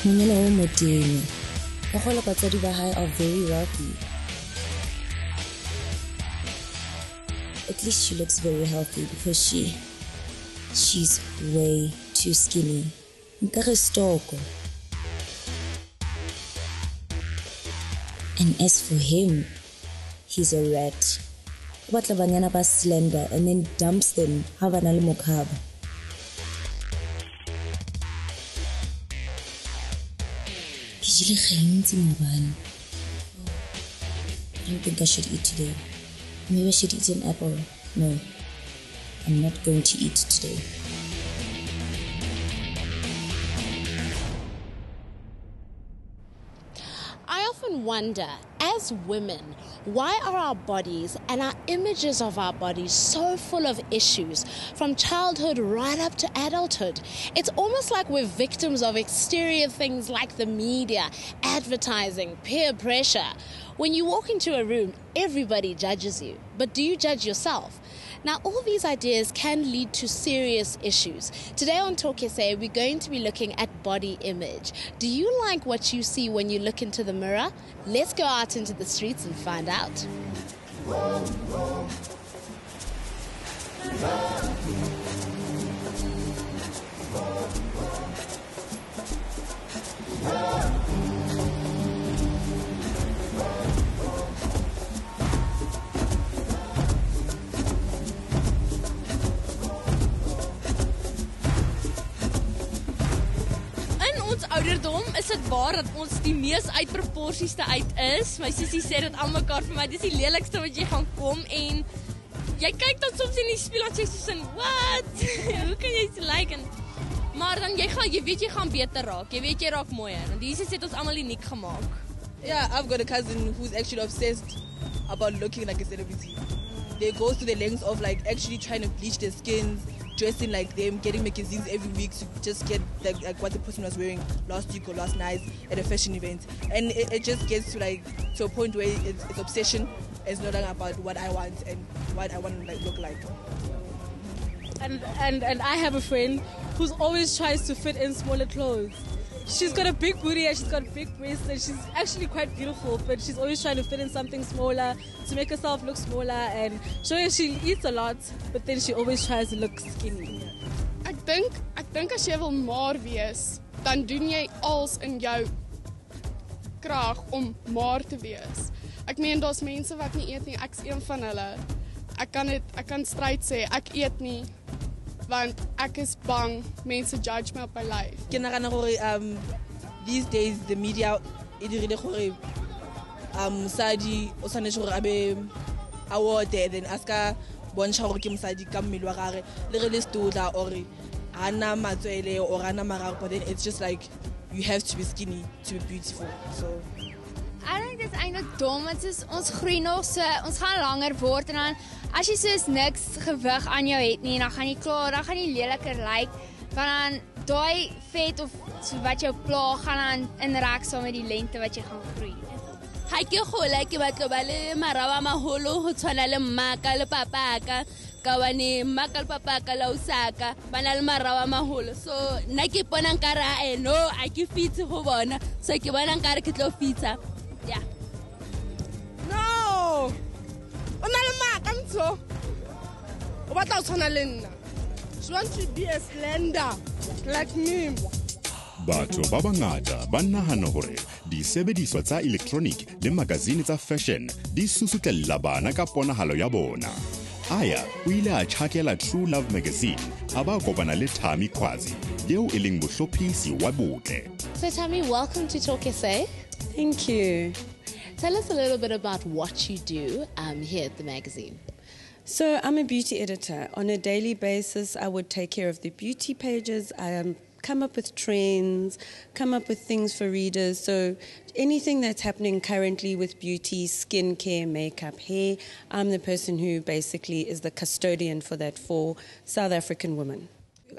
Ngwana o motenya. Bagolo batsadi ba hae are very wealthy. At least she looks very healthy because she's way too skinny. Nkare stoko. And as for him, he's a rat. O batla banyana ba slender and then dumps them ha ba na le mokhaba. Ke jile gantsi mobane. I don't think I should eat today. Maybe I should eat an apple. No, I'm not going to eat today. I often wonder, as women, why are our bodies and our images of our bodies so full of issues from childhood right up to adulthood? It's almost like we're victims of exterior things like the media, advertising, peer pressure. When you walk into a room, everybody judges you. But do you judge yourself? Now, all these ideas can lead to serious issues. Today on Talk SA, we're going to be looking at body image. Do you like what you see when you look into the mirror? Let's go out into the streets and find out. Ouderdom is dit waar dat ons die mees uitproporsies te uit is. My sussie sê dit aan mekaar vir my, dis die lelikste wat jy gaan kom en jy kyk dan soms in die spieël en sê soos, "What? Hoe kan jy so lyk?" Maar dan jy weet jy gaan beter raak. Jy weet jy raak mooier. Want Jesus het ons almal uniek gemaak. Yeah, I've got a cousin who's actually obsessed about looking like a celebrity. They go to the lengths of like actually trying to bleach their skins, dressing like them, getting magazines every week to just get like what the person was wearing last week or last night at a fashion event. And it just gets to a point where it's obsession. It's no longer about what I want and what I want to look like. And I have a friend who's always tries to fit in smaller clothes. She's got a big booty and she's got big breasts and she's actually quite beautiful, but she's always trying to fit in something smaller to make herself look smaller. And she eats a lot, but then she always tries to look skinny. Ek dink as jy wil maar wees, dan doen jy alles in jou krag om maar te wees. Ek meen daar's mense wat nie eet nie, ek's een van hulle. Ek kan stryd sê, ek eet nie want ek is bang mense judge my op my lyf. Ke nagana gore these days the media e dirile gore mosadi o tshwanetse gore a be awarded then aska bontsha gore ke mosadi ka mmele wa gagwe le re le stotla or hana matswele or hana marago, but then it's just like you have to be skinny to be beautiful. So I think dit is eintlik dom want ons groei nog so ons gaan langer word en dan as jy soos niks gewig aan jou het nie dan gaan jy klaar, dan gaan jy leliker lyk want dan daai vet of so wat jou pla gaan dan inrek saam met die lengte wat jy gaan groei. Ha ke gola ke batla ba le marawa maholo go tshwana le mmaka le papaka ka wane mmaka le papaka la usaka ba na le marawa maholo so nna ke bona nkara no a ke fitse go bona so ke bona nkare ke tlo fitsa. Yeah. No! Ona le maka ntso. O batla o tshwana le nna. She wants to be a slender like me. Batho ba bangata ba nahana hore disebediswa tsa electronic le magazine tsa fashion di susutella bana ka ponahalo ya bona. Aya o ile a tjhakela True Love magazine a ba kopana le Thami Khwazi eo e leng mohlophisi wa botle. So Thami, welcome to Talk SA. Thank you. Tell us a little bit about what you do here at the magazine. So I'm a beauty editor. On a daily basis, I would take care of the beauty pages. I come up with trends, come up with things for readers. So anything that's happening currently with beauty, skincare, makeup, hair, I'm the person who basically is the custodian for that for South African women.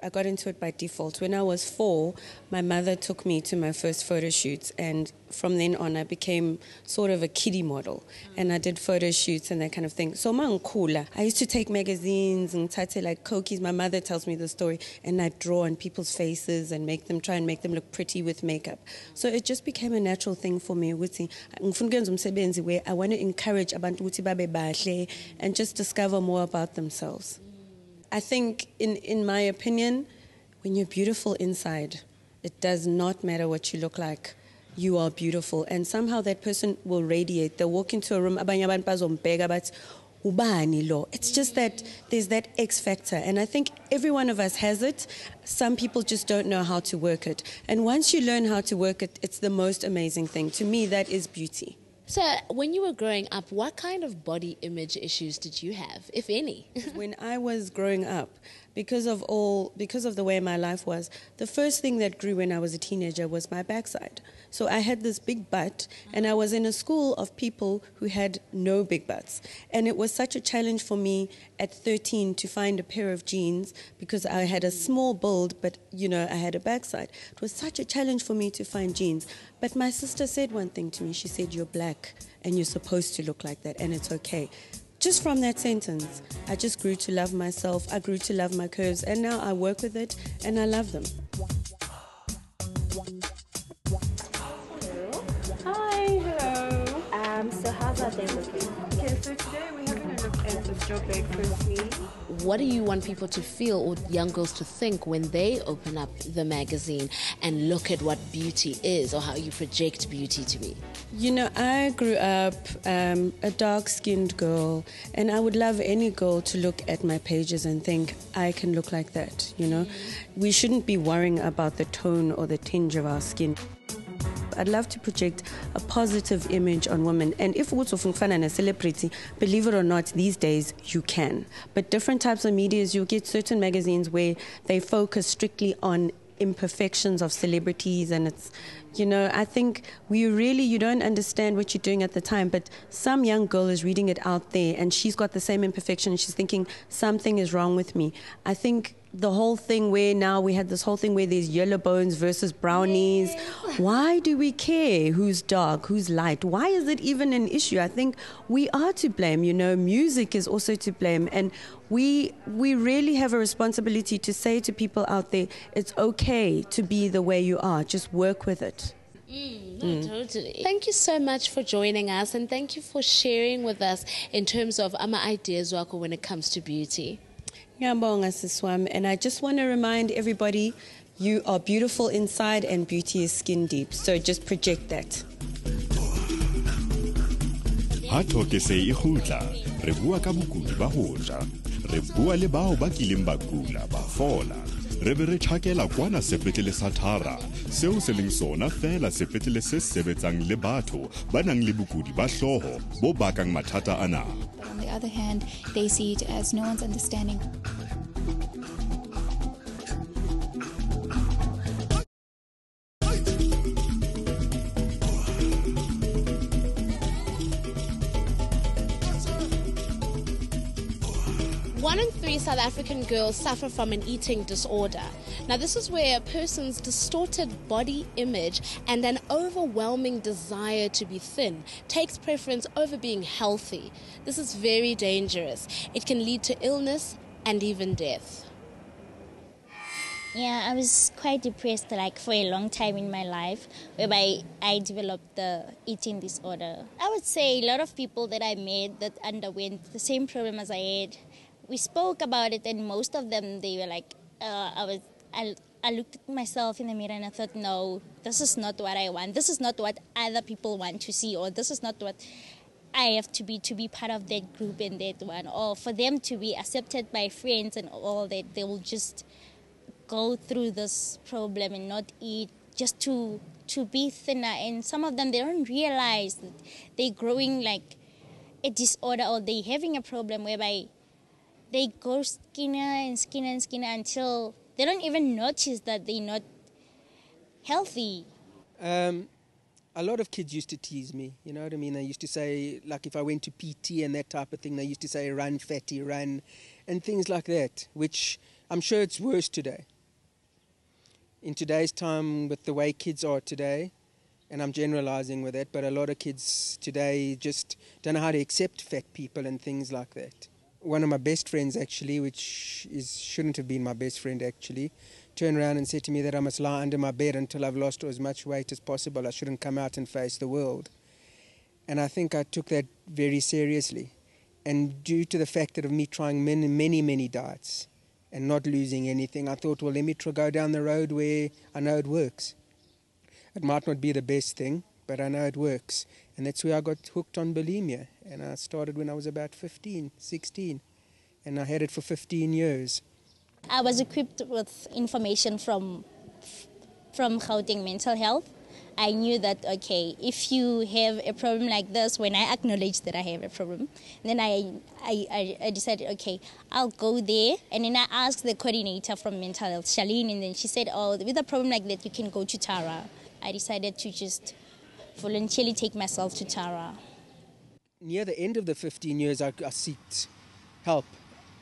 I got into it by default. When I was 4, my mother took me to my first photo shoots, and from then on I became sort of a kiddie model, and I did photo shoots and that kind of thing. So mangkhula, I used to take magazines and tatse like cookies. My mother tells me the story, and I'd draw on people's faces and try and make them look pretty with makeup. So it just became a natural thing for me. Where I want to encourage abantu ukuthi babe bahle and just discover more about themselves. I think, in my opinion, when you're beautiful inside, it does not matter what you look like. You are beautiful. And somehow that person will radiate. They'll walk into a room, it's just that there's that X factor. And I think every one of us has it. Some people just don't know how to work it. And once you learn how to work it, it's the most amazing thing. To me, that is beauty. So when you were growing up, what kind of body image issues did you have, if any? When I was growing up, because of the way my life was, the first thing that grew when I was a teenager was my backside. So I had this big butt, and I was in a school of people who had no big butts. And it was such a challenge for me at 13 to find a pair of jeans, because I had a small build, but, I had a backside. It was such a challenge for me to find jeans. But my sister said one thing to me. She said, "You're black, and you're supposed to look like that, and it's okay." Just from that sentence, I just grew to love myself. I grew to love my curves, and now I work with it, and I love them. Hi, hello. So how's that day looking? Okay, so today we're having a look at the job bag firstly. What do you want people to feel, or young girls to think, when they open up the magazine and look at what beauty is, or how you project beauty to be? I grew up a dark-skinned girl, and I would love any girl to look at my pages and think, I can look like that, We shouldn't be worrying about the tone or the tinge of our skin. I'd love to project a positive image on women. And if it's a celebrity, believe it or not, these days you can. But different types of medias, you get certain magazines where they focus strictly on imperfections of celebrities, and it's, I think you don't understand what you're doing at the time, but some young girl is reading it out there and she's got the same imperfection and she's thinking something is wrong with me. I think the whole thing where now we had this whole thing where there's yellow bones versus brownies. Yeah. Why do we care who's dark, who's light? Why is it even an issue? I think we are to blame, music is also to blame. And we really have a responsibility to say to people out there, it's okay to be the way you are. Just work with it. Totally. Thank you so much for joining us, and thank you for sharing with us in terms of ideas when it comes to beauty. And I just want to remind everybody, you are beautiful inside and beauty is skin deep. So just project that. Ha thoke se e khutla re bua ka bokudi ba ho ja re bua le bao ba kileng ba kula ba fola re be re tshakela kwana sepetlele sa Thara seo se leng sona fela sepetlele se sebetsang le batho ba nang le bokudi ba hloho bo bakang mathata ana. But on the other hand, they see it as no one's understanding. One in 3 South African girls suffer from an eating disorder. Now, this is where a person's distorted body image and an overwhelming desire to be thin takes preference over being healthy. This is very dangerous. It can lead to illness and even death. Yeah, I was quite depressed for a long time in my life, whereby I developed the eating disorder. I would say a lot of people that I met that underwent the same problem as I had, we spoke about it, and most of them, they were like, I looked at myself in the mirror and I thought, no, this is not what I want. This is not what other people want to see, or this is not what I have to be part of that group and that one, or for them to be accepted by friends and all that. They will just go through this problem and not eat just to be thinner. And some of them, they don't realize that they're growing like a disorder, or they're having a problem whereby they go skinnier and skinnier and skinnier until they don't even notice that they're not healthy. A lot of kids used to tease me, you know what I mean? They used to say, like if I went to PT and that type of thing, they used to say, run, fatty, run, and things like that, which I'm sure it's worse today. In today's time, with the way kids are today, and I'm generalizing with it, but a lot of kids today just don't know how to accept fat people and things like that. One of my best friends, actually, shouldn't have been my best friend, actually, turned around and said to me that I must lie under my bed until I've lost as much weight as possible. I shouldn't come out and face the world. And I think I took that very seriously. And due to the fact that of me trying many diets and not losing anything, I thought, well, let me go down the road where I know it works. It might not be the best thing, but I know it works. And that's where I got hooked on bulimia. And I started when I was about 15, 16. And I had it for 15 years. I was equipped with information from Gauteng Mental Health. I knew that, okay, if you have a problem like this, when I acknowledged that I have a problem, then I decided, okay, I'll go there. And then I asked the coordinator from Mental Health, Charlene, and then she said, oh, with a problem like that, you can go to Tara. I decided to just voluntarily take myself to Tara. Near the end of the 15 years, I sought help.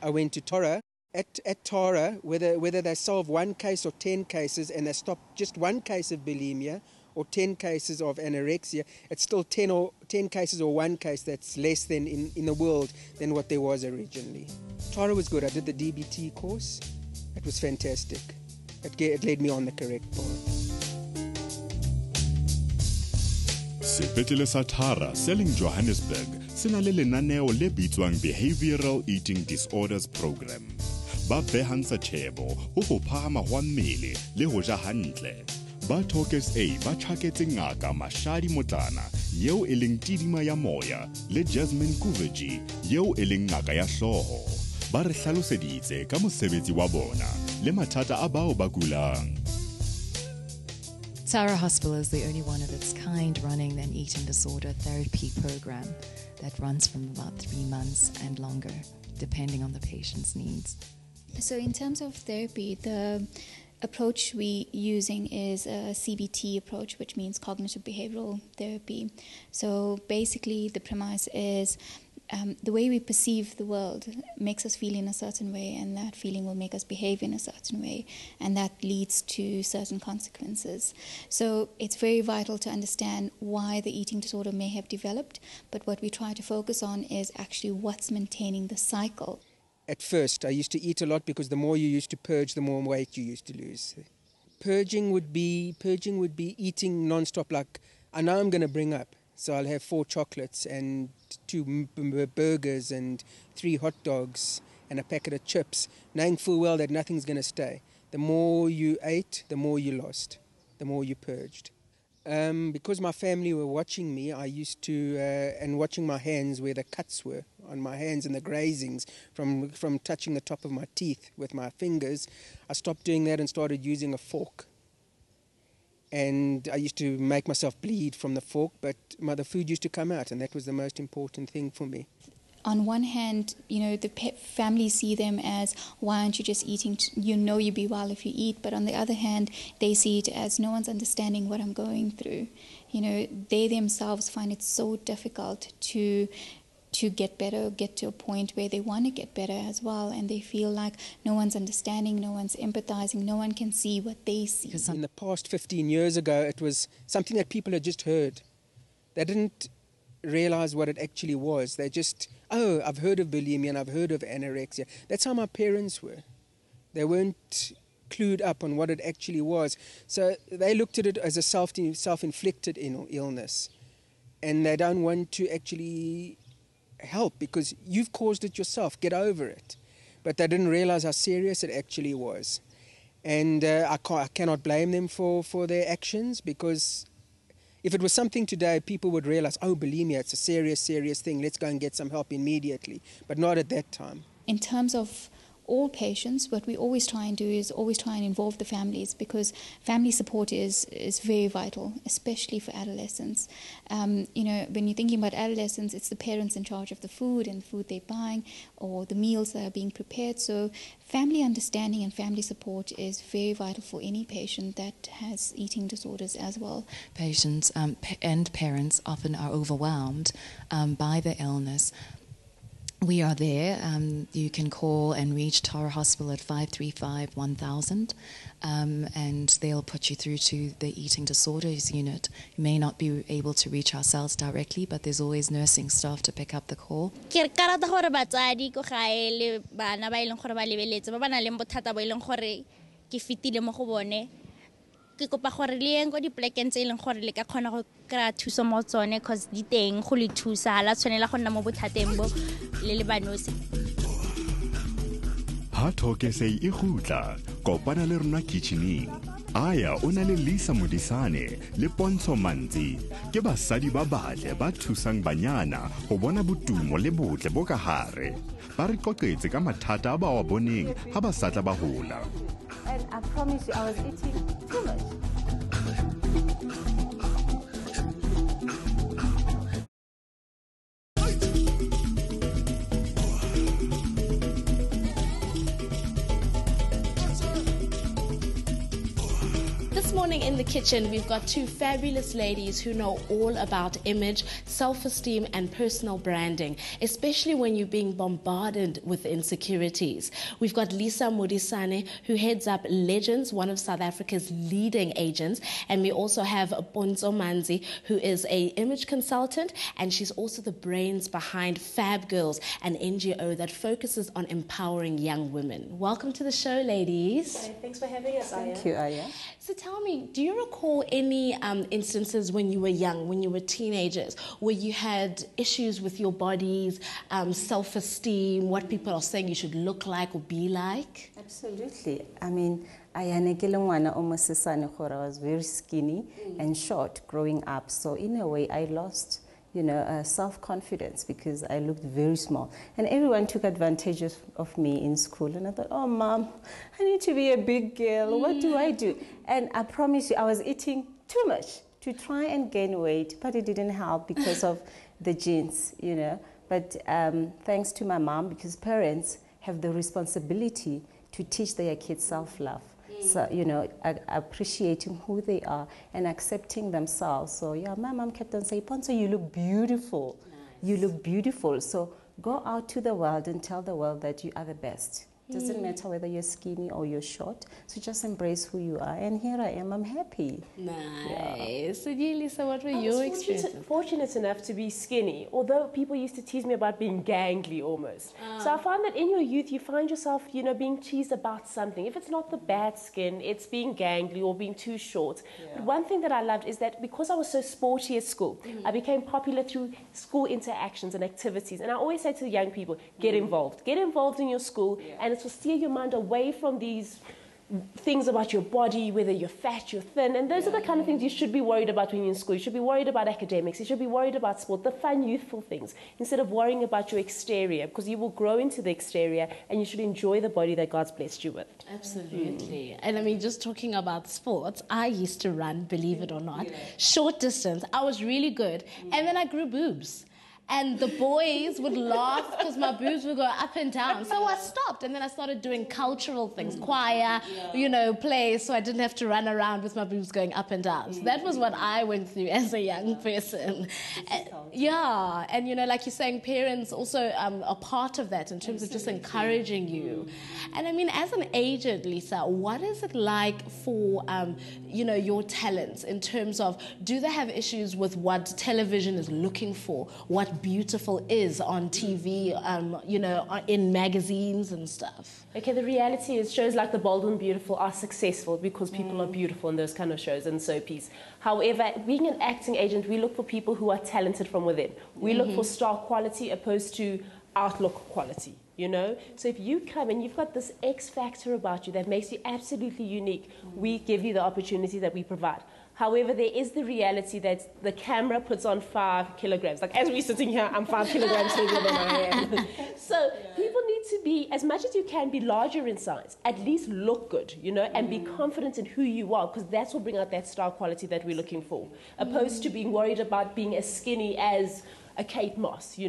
I went to Tara. At Tara, whether they solve one case or 10 cases and they stop just one case of bulimia or 10 cases of anorexia, it's still 10 cases or one case that's less than in the world than what there was originally. Tara was good. I did the DBT course. It was fantastic. It led me on the correct path. Sepetlele sa Tara selling Johannesburg sena le lenaneo le bitswang Behavioral Eating Disorders Program. Ba behansa tshebo ho ho phahama hwa mmele le ho ja hantle. Ba Talkers A ba tshaketse ngaka Mashadi Motlana yeo e leng tidima ya moya le Jasmine Kuveji yeo e leng ngaka ya hloho. Ba re hlaloseditse ka mosebetsi wa bona le mathata a bao ba kulang. Tara Hospital is the only one of its kind running an eating disorder therapy program that runs from about 3 months and longer, depending on the patient's needs. So in terms of therapy, the approach we're using is a CBT approach, which means cognitive behavioral therapy. So basically the premise is the way we perceive the world makes us feel in a certain way, and that feeling will make us behave in a certain way, and that leads to certain consequences. So it's very vital to understand why the eating disorder may have developed, but what we try to focus on is actually what's maintaining the cycle. At first, I used to eat a lot because the more you used to purge, the more weight you used to lose. Purging would be eating non-stop. Like, I know I'm going to bring up, so I'll have 4 chocolates and 2 burgers and 3 hot dogs and a packet of chips, knowing full well that nothing's going to stay. The more you ate, the more you lost, the more you purged. Because my family were watching me, I used to, and watching my hands where the cuts were on my hands and the grazings from touching the top of my teeth with my fingers, I stopped doing that and started using a fork. And I used to make myself bleed from the fork, but the food used to come out, and that was the most important thing for me. On one hand, the families see them as, why aren't you just eating? You'll be well if you eat. But on the other hand, they see it as, no one's understanding what I'm going through. They themselves find it so difficult to get better, get to a point where they want to get better as well, and they feel like no one's understanding, no one's empathizing, no one can see what they see. In the past 15 years ago, it was something that people had just heard. They didn't realize what it actually was. They just, oh, I've heard of bulimia and I've heard of anorexia. That's how my parents were. They weren't clued up on what it actually was. So they looked at it as a self-inflicted illness, and they don't want to actually help because you've caused it yourself. Get over it. But they didn't realize how serious it actually was. And I cannot blame them for their actions, because if it was something today, people would realize, oh, bulimia, it's a serious thing. Let's go and get some help immediately. But not at that time. In terms of all patients, what we always try and do is always try and involve the families, because family support is very vital, especially for adolescents. When you're thinking about adolescents, it's the parents in charge of the food and the food they're buying or the meals that are being prepared. So family understanding and family support is very vital for any patient that has eating disorders as well. Patients and parents often are overwhelmed by the illness. we are there. You can call and reach Tara Hospital at 535-1000, and they'll put you through to the eating disorders unit. You may not be able to reach ourselves directly, but there's always nursing staff to pick up the call. Ke karata gore batsadi go gae le bana ba ileng gore ba lebeletse ba bana le bothata bo ileng gore ke fitile mo go bone ke kopa gore le eng go di plekeng tse ileng gore le ka khona go kra thuso mo tsone cause di teng go le thusa la tshwanela go nna mo bothateng bo le le banosi. Ha thoke sei e gutla kopana le rona kitchening. Aya o na le Lisa Modisane le Pontsho Mantsi ke basadi ba batle ba thusang banyana go bona botumo le botle bo ka hare. Ba re qoqetse ka mathata a ba wa boneng ha ba satla ba hola. And I promise you, I was eating too much. This morning in the kitchen, we've got two fabulous ladies who know all about image, self-esteem and personal branding, especially when you're being bombarded with insecurities. We've got Lisa Modisane, who heads up Legends, one of South Africa's leading agents, and we also have Pontsho Mantsi, who is an image consultant, and she's also the brains behind Fab Girls, an NGO that focuses on empowering young women. Welcome to the show, ladies. Hey, thanks for having us, Aya. Thank you, Aya. So tell me, do you recall any instances when you were young, when you were teenagers, where you had issues with your bodies, self-esteem, what people are saying you should look like or be like? Absolutely. I mean, I was very skinny and short growing up. So in a way, I lost, self-confidence because I looked very small. And everyone took advantage of me in school. And I thought, oh, Mom, I need to be a big girl. What do I do? And I promise you, I was eating too much to try and gain weight, but it didn't help because of the genes, But thanks to my mom, because parents have the responsibility to teach their kids self-love. So, appreciating who they are and accepting themselves. So, yeah, my mom kept on saying, Pontsho, you look beautiful. Nice. You look beautiful. So go out to the world and tell the world that you are the best. Doesn't matter whether you're skinny or you're short. So just embrace who you are. And here I am. I'm happy. Nice. So, Lisa, what were your experiences? Fortunate enough to be skinny, although people used to tease me about being gangly almost. So I find that in your youth, you find yourself, being teased about something. If it's not the bad skin, it's being gangly or being too short. Yeah. But one thing that I loved is that because I was so sporty at school, I became popular through school interactions and activities. And I always say to the young people, get involved. Get involved in your school, and to steer your mind away from these things about your body, whether you're fat, you're thin, and those are the kind of things you should be worried about when you're in school. You should be worried about academics, you should be worried about sport, the fun, youthful things, instead of worrying about your exterior, because you will grow into the exterior and you should enjoy the body that God's blessed you with. Absolutely. And I mean, just talking about sports, I used to run, believe it or not, short distance. I was really good, and then I grew boobs. And the boys would laugh because my boobs would go up and down. So I stopped, and then I started doing cultural things, choir, plays, so I didn't have to run around with my boobs going up and down. So that was what I went through as a young person. And like you're saying, parents also are part of that in terms of just encouraging you. And I mean, as an agent, Lisa, what is it like for, your talents in terms of, do they have issues with what television is looking for, what beautiful is on TV, in magazines and stuff? Okay, the reality is shows like The Bold and Beautiful are successful because people are beautiful in those kind of shows and soapies. However, being an acting agent, we look for people who are talented from within. We look for star quality opposed to outlook quality. So if you come and you've got this X factor about you that makes you absolutely unique, we give you the opportunity that we provide. However, there is the reality that the camera puts on 5 kilograms. Like, as we're sitting here, I'm 5 kilograms heavier than I am. So people need to be, as much as you can, be larger in size. At least look good, and be confident in who you are, because that's what bring out that star quality that we're looking for, opposed to being worried about being as skinny as a Kate Moss,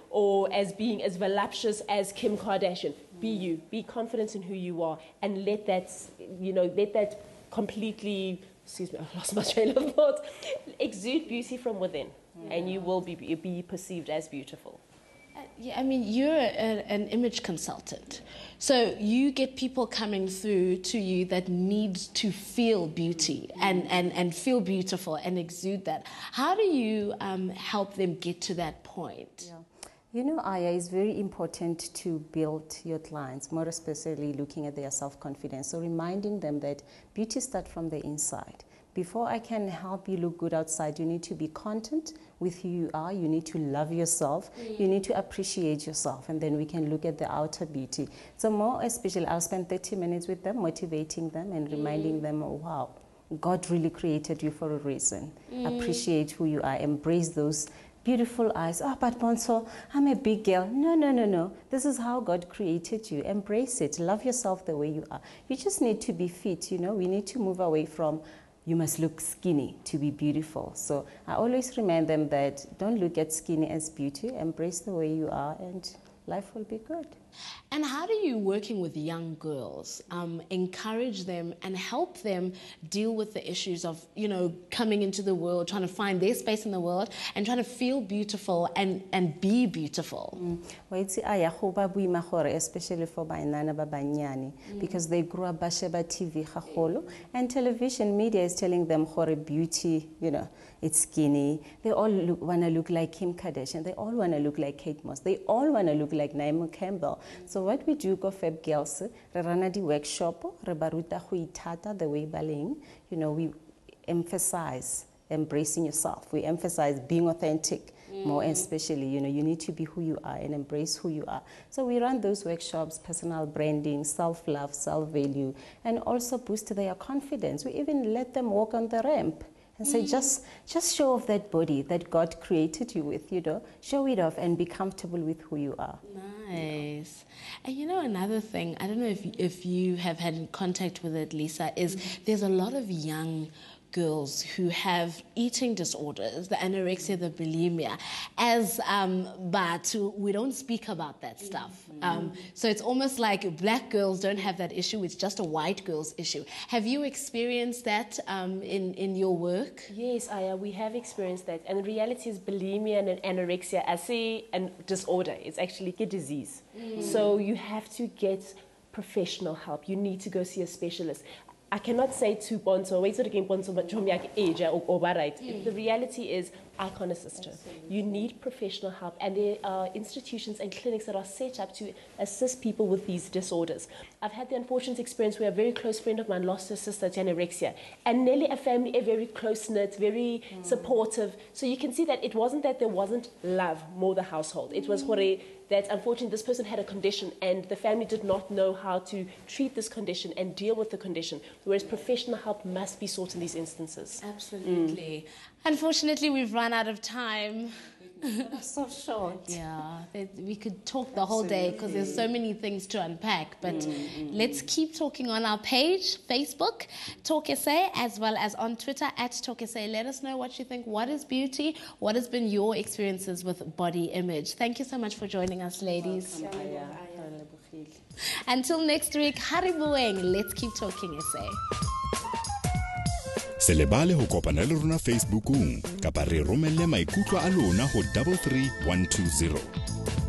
or as being as voluptuous as Kim Kardashian. Be you. Be confident in who you are, and let that completely... Excuse me, I've lost my train of thought. Exude beauty from within, and you will be perceived as beautiful. Yeah, I mean, you're an image consultant. So you get people coming through to you that need to feel beauty and feel beautiful and exude that. How do you help them get to that point? Yeah. You know, Aya, it's very important to build your clients, more especially looking at their self-confidence. So reminding them that beauty starts from the inside. Before I can help you look good outside, you need to be content with who you are. You need to love yourself. You need to appreciate yourself. And then we can look at the outer beauty. So more especially, I'll spend 30 minutes with them, motivating them and reminding them, oh, wow, God really created you for a reason. Appreciate who you are. Embrace those beautiful eyes. Oh, but Bonso, I'm a big girl. No. This is how God created you. Embrace it. Love yourself the way you are. You just need to be fit, you know. We need to move away from you must look skinny to be beautiful. So I always remind them that don't look at skinny as beauty. Embrace the way you are and life will be good. And how do you, working with young girls, encourage them and help them deal with the issues of, you know, coming into the world, trying to find their space in the world and trying to feel beautiful and be beautiful? Well, it's especially for bainana ba banyane because they grew up basheba TV gagolo and television media is telling them gore beauty, you know, it's skinny. They all want to look like Kim Kardashian. They all want to look like Kate Moss. They all want to look like Naomi Campbell. So what we do, go Fab Girls, we run the workshop, we baruta go ithata the way baling. You know, we emphasize embracing yourself. We emphasize being authentic. More especially, you know, you need to be who you are and embrace who you are. So we run those workshops, personal branding, self-love, self-value, and also boost their confidence. We even let them walk on the ramp and say, just show off that body that God created you with, you know. Show it off and be comfortable with who you are. Nice. And you know, another thing, I don't know if you have had contact with it, Lisa, is there's a lot of young girls who have eating disorders, the anorexia, the bulimia, but we don't speak about that stuff. So it's almost like black girls don't have that issue, it's just a white girl's issue. Have you experienced that in your work? Yes, Aya, we have experienced that. And the reality is bulimia and anorexia as a disorder. It's actually a disease. So you have to get professional help. You need to go see a specialist. I cannot say to Bonso, wait till again Bonso, but age or right. The reality is, I can't assist her. You need professional help, and there are institutions and clinics that are set up to assist people with these disorders. I've had the unfortunate experience where a very close friend of mine lost her sister to anorexia, and nearly a family, a very close-knit, very supportive. So you can see that it wasn't that there wasn't love more the household. It was that unfortunately this person had a condition and the family did not know how to treat this condition and deal with the condition, whereas professional help must be sought in these instances. Absolutely. Unfortunately, we've run out of time. So short. Yeah, we could talk the whole day because there's so many things to unpack. But let's keep talking on our page, Facebook, Talk SA, as well as on Twitter @TalkSA. Let us know what you think. What is beauty? What has been your experiences with body image? Thank you so much for joining us, ladies. Until next week, haribueng. Let's keep talking SA. Se lebale ho kopana le rona Facebookung kapa re romelle maikutlo a lona ho 33120.